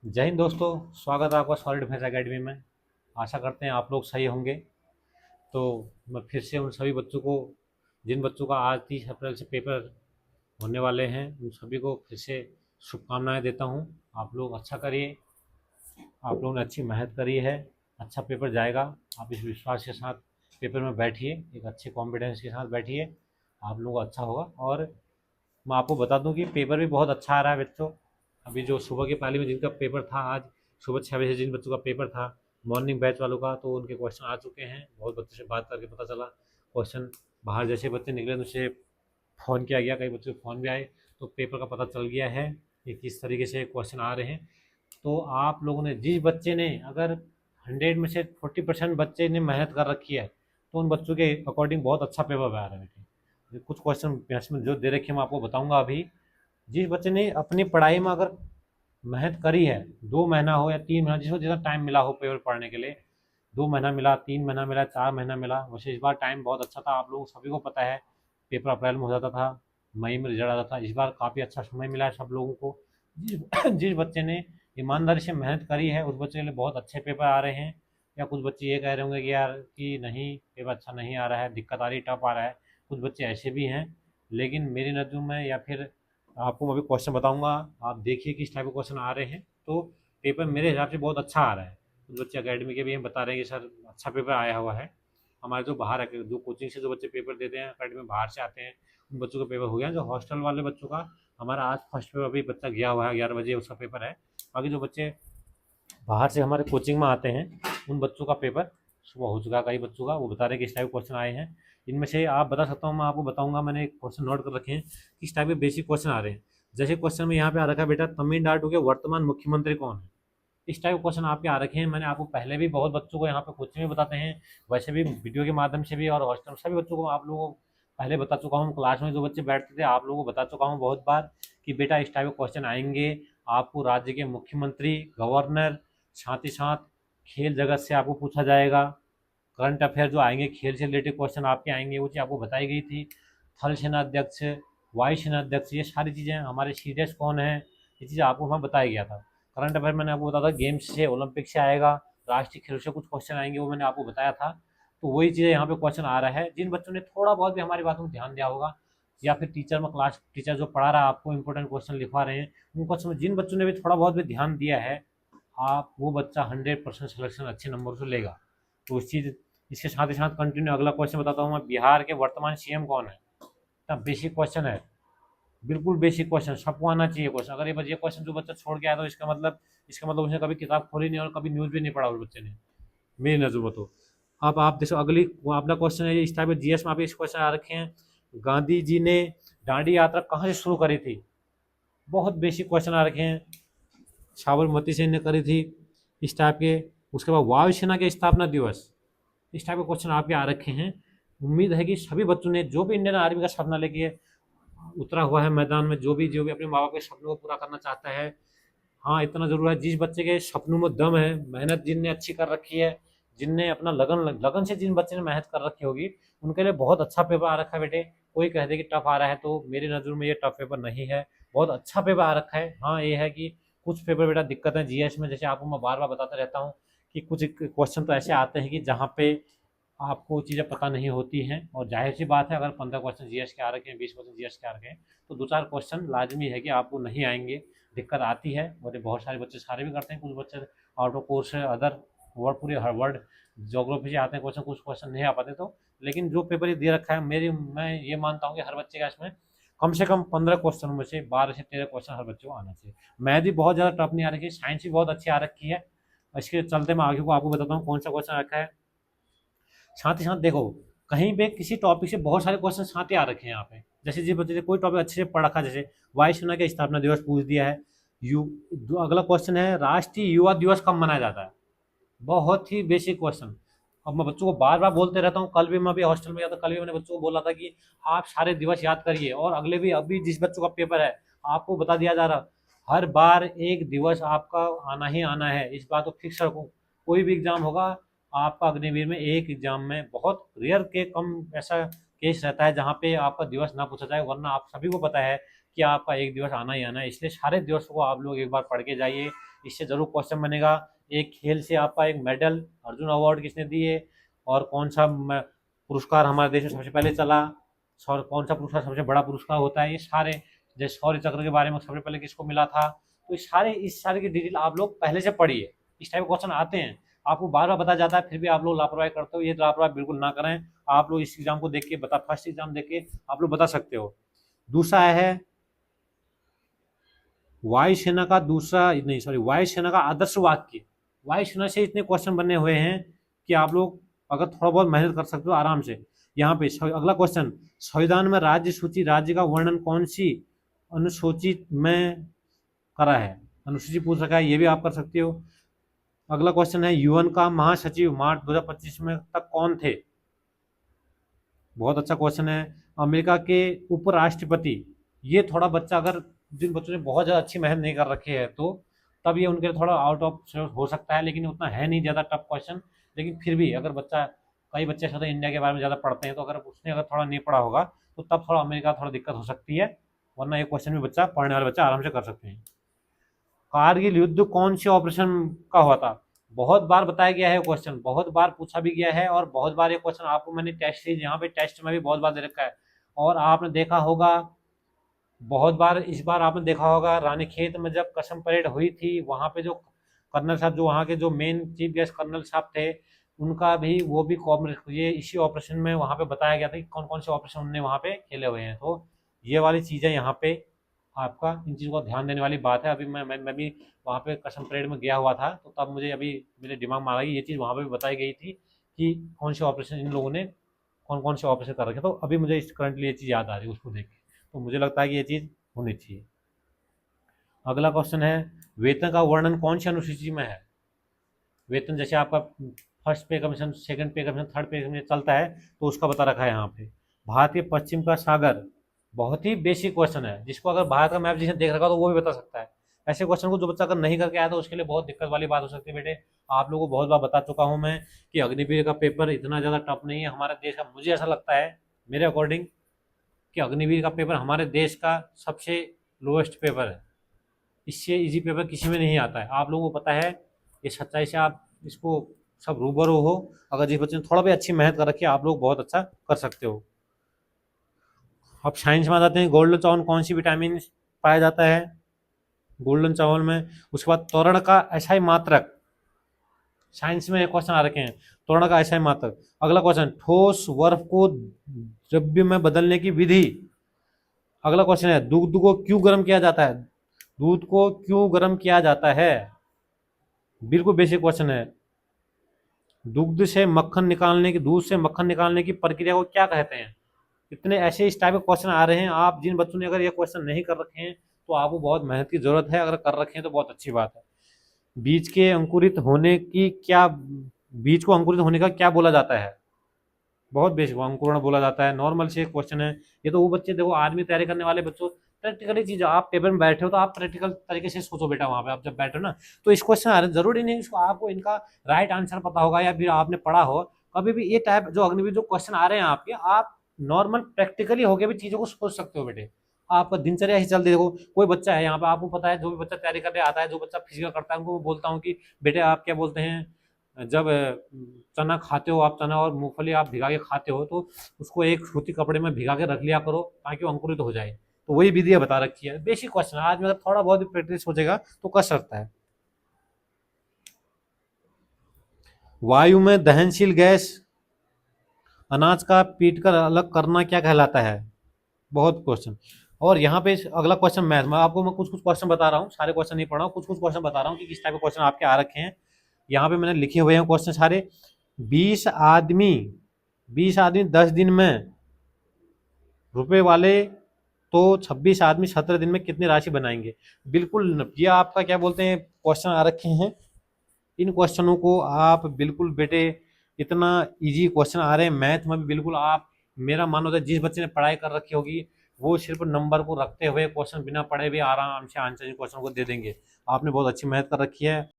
जय हिंद दोस्तों। स्वागत है आपका सॉलिड डिफेंस एकेडमी में। आशा करते हैं आप लोग सही होंगे। तो मैं फिर से उन सभी बच्चों को, जिन बच्चों का आज 30 अप्रैल से पेपर होने वाले हैं, उन सभी को फिर से शुभकामनाएं देता हूं। आप लोग अच्छा करिए, आप लोगों ने अच्छी मेहनत करी है, अच्छा पेपर जाएगा। आप इस विश्वास के साथ पेपर में बैठिए, एक अच्छे कॉन्फिडेंस के साथ बैठिए, आप लोगों का अच्छा होगा। और मैं आपको बता दूं कि पेपर भी बहुत अच्छा आ रहा है बच्चों। अभी जो सुबह की पाली में जिनका पेपर था, आज सुबह 6 बजे जिन बच्चों का पेपर था मॉर्निंग बैच वालों का, तो उनके क्वेश्चन आ चुके हैं। बहुत बच्चों से बात करके पता चला क्वेश्चन बाहर जैसे बच्चे निकले तो उनसे फ़ोन किया गया, कई बच्चों के फ़ोन भी आए, तो पेपर का पता चल गया है कि किस तरीके से क्वेश्चन आ रहे हैं। तो आप लोगों ने, जिस बच्चे ने अगर 100 में से 40% बच्चे ने मेहनत कर रखी है, तो उन बच्चों के अकॉर्डिंग बहुत अच्छा पेपर आ रहा है बेटे। कुछ क्वेश्चन मैथ्स में जो दे रखे हैं मैं आपको बताऊंगा अभी। जिस बच्चे ने अपनी पढ़ाई में अगर मेहनत करी है, 2 महीना हो या 3 महीना, जिसको जितना टाइम मिला हो पेपर पढ़ने के लिए, 2 महीना मिला, 3 महीना मिला, 4 महीना मिला, वैसे इस बार टाइम बहुत अच्छा था। आप लोगों सभी को पता है पेपर अप्रैल में हो जाता था, मई में रिजल्ट आता था। इस बार काफ़ी अच्छा समय मिला है सब लोगों को। जिस जिस बच्चे ने ईमानदारी से मेहनत करी है उस बच्चे के लिए बहुत अच्छे पेपर आ रहे हैं। या कुछ बच्चे ये कह रहे होंगे कि यार कि नहीं पेपर अच्छा नहीं आ रहा है, दिक्कत आ रही, टफ आ रहा है। कुछ बच्चे ऐसे भी हैं, लेकिन मेरी नज़र में, या फिर आपको मैं अभी क्वेश्चन बताऊंगा, आप देखिए किस टाइप के क्वेश्चन आ रहे हैं। तो पेपर मेरे हिसाब से बहुत अच्छा आ रहा है। कुछ बच्चे अकेडमी के भी हम बता रहे हैं कि सर अच्छा पेपर आया हुआ है। हमारे जो बाहर जो कोचिंग से जो बच्चे पेपर देते हैं, अकेडमी बाहर से आते हैं, उन बच्चों का पेपर हो गया। जो हॉस्टल वाले बच्चों का, हमारा आज फर्स्ट पेपर अभी बच्चा गया हुआ है, 11 बजे उसका पेपर है। बाकी जो बच्चे बाहर से हमारे कोचिंग में आते हैं, उन बच्चों का पेपर सुबह हो चुका है। कई बच्चों का वो बता रहे हैं किस टाइप के क्वेश्चन आए हैं। इनमें से आप बता सकता हूँ, मैं आपको बताऊंगा, मैंने क्वेश्चन नोट कर रखे हैं किस टाइप के बेसिक क्वेश्चन आ रहे हैं। जैसे क्वेश्चन में यहाँ पे आ रखा है बेटा, तमिलनाडु के वर्तमान मुख्यमंत्री कौन है। इस टाइप के क्वेश्चन आपके आ रखे हैं। मैंने आपको पहले भी बहुत बच्चों को यहाँ पे कोचिंग में बताते हैं, वैसे भी वीडियो के माध्यम से भी, और हॉस्टल में सभी बच्चों को आप लोगों को पहले बता चुका हूँ। क्लास में जो बच्चे बैठते थे आप लोगों को बता चुका हूँ बहुत बार कि बेटा इस टाइप के क्वेश्चन आएंगे। आपको राज्य के मुख्यमंत्री, गवर्नर, साथ ही साथ खेल जगत से आपको पूछा जाएगा। करंट अफेयर जो आएंगे, खेल से रिलेटेड क्वेश्चन आपके आएंगे, वो चीज़ आपको बताई गई थी। थल सेनाध्यक्ष, वायु सेनाध्यक्ष, ये सारी चीज़ें, हमारे सीरियस कौन है, ये चीज़ आपको वहाँ बताया गया था। करंट अफेयर मैंने आपको बताया था, गेम्स से, ओलंपिक से आएगा, राष्ट्रीय खेलों से कुछ क्वेश्चन आएंगे, वो मैंने आपको बताया था। तो वही चीज़ें यहाँ पे क्वेश्चन आ रहा है। जिन बच्चों ने थोड़ा बहुत भी हमारी बातों में ध्यान दिया होगा, या फिर टीचर में, क्लास टीचर जो पढ़ा रहा है आपको इंपॉर्टेंट क्वेश्चन लिखवा रहे हैं, उन क्वेश्चन में जिन बच्चों ने भी थोड़ा बहुत भी ध्यान दिया है, आप वो बच्चा 100% सिलेक्शन अच्छे नंबर से लेगा। तो उस चीज़, इसके साथ ही साथ कंटिन्यू अगला क्वेश्चन बताता हूँ मैं, बिहार के वर्तमान सीएम कौन है। इतना बेसिक क्वेश्चन है, बिल्कुल बेसिक क्वेश्चन, सबको आना चाहिए क्वेश्चन। अगर ये क्वेश्चन जो बच्चा छोड़ के आया तो इसका मतलब उसने कभी किताब खोली नहीं और कभी न्यूज़ भी नहीं पढ़ा उस बच्चे ने, मेरी नज़र में तो। अब आप देखो अगली, वो अपना क्वेश्चन है इस टाइप के, जीएस में आप इस क्वेश्चन आ रखे हैं, गांधी जी ने दांडी यात्रा कहाँ से शुरू करी थी। बहुत बेसिक क्वेश्चन आ रखे हैं। साबरमती से ने करी थी, इस टाइप के। उसके बाद वायुसेना के स्थापना दिवस, इस टाइप के क्वेश्चन आपके आ रखे हैं। उम्मीद है कि सभी बच्चों ने, जो भी इंडियन आर्मी का सपना लेके उतरा हुआ है मैदान में, जो भी अपने माँ बाप के सपनों को पूरा करना चाहता है, हाँ इतना जरूर है, जिस बच्चे के सपनों में दम है, मेहनत जिनने अच्छी कर रखी है, जिनने अपना लगन लगन से, जिन बच्चे ने मेहनत कर रखी होगी, उनके लिए बहुत अच्छा पेपर आ रखा है बेटे। कोई कह दे कि टफ आ रहा है, तो मेरी नज़र में ये टफ पेपर नहीं है, बहुत अच्छा पेपर आ रखा है। हाँ ये है कि कुछ पेपर बेटा दिक्कत है जीएस में, जैसे आपको मैं बार बार बताता रहता हूँ कि कुछ क्वेश्चन तो ऐसे आते हैं कि जहाँ पे आपको चीज़ें पता नहीं होती हैं। और जाहिर सी बात है, अगर 15 क्वेश्चन जीएस के आ रखे हैं, 20 क्वेश्चन जीएस के आ रखे हैं, तो 2-4 क्वेश्चन लाजमी है कि आपको नहीं आएंगे, दिक्कत आती है। और ये बहुत सारे बच्चे सारे भी करते हैं, कुछ बच्चे आउट ऑफ कोर्स है, अदर वर्ड, पूरे हर वर्ड जोग्राफी से आते हैं क्वेश्चन, कुछ क्वेश्चन नहीं आ पाते। तो लेकिन जो पेपर ये दे रखा है, मैं ये मानता हूँ कि हर बच्चे का इसमें कम से कम 15 क्वेश्चन में से 12 से 13 क्वेश्चन हर बच्चे को आना चाहिए। मैथ भी बहुत ज़्यादा टफ नहीं आ रखी है, साइंस भी बहुत अच्छी आ रखी है। इसके चलते मैं आगे को आपको बताता हूँ कौन सा क्वेश्चन रखा है। साथ ही साथ देखो, कहीं पे किसी टॉपिक से बहुत सारे क्वेश्चन साथ ही आ रखे हैं यहाँ पे। जैसे जिस बच्चे ने कोई टॉपिक अच्छे से पढ़ रखा है, जैसे वायुसेना के स्थापना दिवस पूछ दिया है, यू अगला क्वेश्चन है राष्ट्रीय युवा दिवस कब मनाया जाता है। बहुत ही बेसिक क्वेश्चन। अब मैं बच्चों को बार बार बोलते रहता हूँ, कल भी मैं भी हॉस्टल में गया था, कल भी मैंने बच्चों को बोला था कि आप सारे दिवस याद करिए, और अगले भी, अभी जिस बच्चों का पेपर है आपको बता दिया जा रहा, हर बार एक दिवस आपका आना ही आना है, इस बात को फिक्स रखो। कोई भी एग्जाम होगा आपका अग्निवीर में, एक एग्जाम में बहुत रेयर के कम ऐसा केस रहता है जहाँ पे आपका दिवस ना पूछा जाए, वरना आप सभी को पता है कि आपका एक दिवस आना ही आना है, इसलिए सारे दिवसों को आप लोग एक बार पढ़ के जाइए, इससे ज़रूर क्वेश्चन बनेगा। एक खेल से आपका एक मेडल, अर्जुन अवार्ड किसने दिए, और कौन सा पुरस्कार हमारे देश में सबसे पहले चला, और कौन सा पुरस्कार सबसे बड़ा पुरस्कार होता है, ये सारे, जैसे शौर्य चक्र के बारे में सबसे पहले किसको मिला था, तो इस सारे की डिटेल आप लोग पहले से पढ़िए। इस टाइप के क्वेश्चन आते हैं, आपको बार बार बताया जाता है, फिर भी आप लोग लापरवाही करते हो। ये लापरवाही बिल्कुल ना करें। आप लोग इस एग्जाम को देख के बता, फर्स्ट एग्जाम देख के आप लोग बता सकते हो। दूसरा है वायुसेना का वायुसेना का आदर्श वाक्य। वायुसेना से इतने क्वेश्चन बने हुए हैं कि आप लोग अगर थोड़ा बहुत मेहनत कर सकते हो आराम से। यहाँ पे अगला क्वेश्चन, संविधान में राज्य सूची, राज्य का वर्णन कौन सी अनुसूची में करा है, अनुसूची पूछ रखा है, ये भी आप कर सकते हो। अगला क्वेश्चन है, यूएन का महासचिव मार्च 2025 में तक कौन थे, बहुत अच्छा क्वेश्चन है। अमेरिका के उपराष्ट्रपति, ये थोड़ा बच्चा अगर, जिन बच्चों ने बहुत ज़्यादा अच्छी मेहनत नहीं कर रखी है तो तब ये उनके लिए थोड़ा आउट ऑफ सिलेबस हो सकता है, लेकिन उतना है नहीं ज़्यादा टफ क्वेश्चन। लेकिन फिर भी अगर बच्चा, कई बच्चे ऐसे इंडिया के बारे में ज़्यादा पढ़ते हैं, तो अगर उसने अगर थोड़ा नहीं पढ़ा होगा तो तब थोड़ा अमेरिका थोड़ा दिक्कत हो सकती है, वरना ये क्वेश्चन भी बच्चा, पढ़ने वाले बच्चा आराम से कर सकते हैं। कारगिल युद्ध कौन से ऑपरेशन का हुआ था, बहुत बार बताया गया है क्वेश्चन, बहुत बार पूछा भी गया है, और बहुत बार ये क्वेश्चन आपको मैंने टेस्ट सीरीज यहाँ पे टेस्ट में भी बहुत बार दे रखा है, और आपने देखा होगा बहुत बार। इस बार आपने देखा होगा रानीखेत में जब कसम परेड हुई थी, वहाँ पे जो कर्नल साहब, जो वहाँ के जो मेन चीफ गेस्ट कर्नल साहब थे, उनका भी वो भी ये इसी ऑपरेशन में वहाँ पे बताया गया था कि कौन कौन से ऑपरेशन उन्होंने वहाँ पे खेले हुए हैं। तो ये वाली चीज़ें यहाँ पे आपका, इन चीज़ों को ध्यान देने वाली बात है। अभी मैं भी वहाँ पे कसम परेड में गया हुआ था, तो तब मुझे अभी मेरे दिमाग में आ गई ये चीज़, वहाँ पे भी बताई गई थी कि कौन से ऑपरेशन इन लोगों ने, कौन कौन से ऑपरेशन कर रखे। तो अभी मुझे इस करंटली ये चीज़ याद आ रही है उसको देख के, तो मुझे लगता है कि ये चीज़ होनी चाहिए। अगला क्वेश्चन है, वेतन का वर्णन कौन सी अनुसूची में है। वेतन जैसे आपका फर्स्ट पे कमीशन, सेकंड पे कमीशन, थर्ड पे कमीशन चलता है, तो उसका बता रखा है यहाँ पे। भारत के पश्चिम का सागर, बहुत ही बेसिक क्वेश्चन है, जिसको अगर भारत का मैप जिसने देख रखा तो वो भी बता सकता है। ऐसे क्वेश्चन को जो बच्चा अगर नहीं करके आया तो उसके लिए बहुत दिक्कत वाली बात हो सकती है बेटे। आप लोगों को बहुत बार बता चुका हूँ मैं कि अग्निवीर का पेपर इतना ज़्यादा टफ नहीं है हमारे देश का। मुझे ऐसा लगता है मेरे अकॉर्डिंग कि अग्निवीर का पेपर हमारे देश का सबसे लोएस्ट पेपर है, इससे इजी पेपर किसी में नहीं आता है। आप लोगों को पता है, ये सच्चाई से आप इसको सब रूबरू हो। अगर जिस बच्चे ने थोड़ा भी अच्छी मेहनत कर रखी है, आप लोग बहुत अच्छा कर सकते हो। अब साइंस में आ जाते हैं, गोल्डन चावल कौन सी विटामिन पाया जाता है गोल्डन चावल में। उसके बाद तोरण का एसआई मात्रक, साइंस में क्वेश्चन आ रखे हैं, तोरण का एसआई मात्रक। अगला क्वेश्चन, ठोस बर्फ को द्रव्य में बदलने की विधि। अगला क्वेश्चन है, दूध को क्यों गर्म किया जाता है, दूध को क्यों गर्म किया जाता है, बिल्कुल बेसिक क्वेश्चन है। दूध से मक्खन निकालने की प्रक्रिया को क्या कहते हैं। इतने ऐसे इस टाइप के क्वेश्चन आ रहे हैं, आप जिन बच्चों ने अगर ये क्वेश्चन नहीं कर रखे हैं तो आपको बहुत मेहनत की जरूरत है, अगर कर रखे हैं तो बहुत अच्छी बात है। बीज के अंकुरित होने की क्या, बीज को अंकुरित होने का क्या बोला जाता है, बहुत बेसिक, अंकुरण बोला जाता है। नॉर्मल से क्वेश्चन है ये, तो वो बच्चे देखो, आर्मी तैयारी करने वाले बच्चों, प्रैक्टिकली चीज, आप पेपर में बैठे हो तो आप प्रैक्टिकल तरीके से सोचो बेटा, वहां पे आप जब बैठो ना, तो इस क्वेश्चन आ रहे, जरूरी नहीं इसको आपको इनका राइट आंसर पता होगा या फिर आपने पढ़ा हो। कभी भी ये टाइप जो अग्निवीर जो क्वेश्चन आ रहे हैं आपके, आप नॉर्मल प्रैक्टिकली होके भी चीजों को सोच सकते हो बेटे। आपका दिनचर्या ही चलती, देखो कोई बच्चा है यहाँ पे, आपको पता है, जो भी बच्चा तैयारी करने आता है, जो बच्चा फिजिकल करता है, उनको बोलता हूँ कि बेटे आप क्या बोलते हैं, जब चना खाते हो आप, चना और मूंगफली आप भिगा के खाते हो, तो उसको एक सूती कपड़े में भिगा के रख लिया करो ताकि वो अंकुरित हो जाए। तो वही विधि बता रखी है, बेसिक क्वेश्चन, आज में अगर थोड़ा बहुत भी प्रैक्टिस हो जाएगा तो कर सकता है। वायु में दहनशील गैस अनाज का पीटकर अलग करना क्या कहलाता है, बहुत क्वेश्चन। और यहाँ पे अगला क्वेश्चन मैथ में, आपको मैं कुछ कुछ क्वेश्चन बता रहा हूँ, सारे क्वेश्चन नहीं पढ़ रहा हूँ, कुछ कुछ क्वेश्चन बता रहा हूँ कि किस टाइप के क्वेश्चन आपके आ रखे हैं। यहाँ पे मैंने लिखे हुए हैं क्वेश्चन सारे। 20 आदमी 10 दिन में रुपए वाले, तो 26 आदमी 17 दिन में कितनी राशि बनाएंगे। बिल्कुल, ये आपका क्या बोलते हैं क्वेश्चन आ रखे हैं, इन क्वेश्चनों को आप बिल्कुल बेटे, इतना इजी क्वेश्चन आ रहे हैं मैथ में भी, बिल्कुल आप, मेरा मानो तो जिस बच्चे ने पढ़ाई कर रखी होगी वो सिर्फ नंबर को रखते हुए क्वेश्चन बिना पढ़े भी आराम से आंसर इन क्वेश्चन को दे देंगे। आपने बहुत अच्छी मेहनत कर रखी है।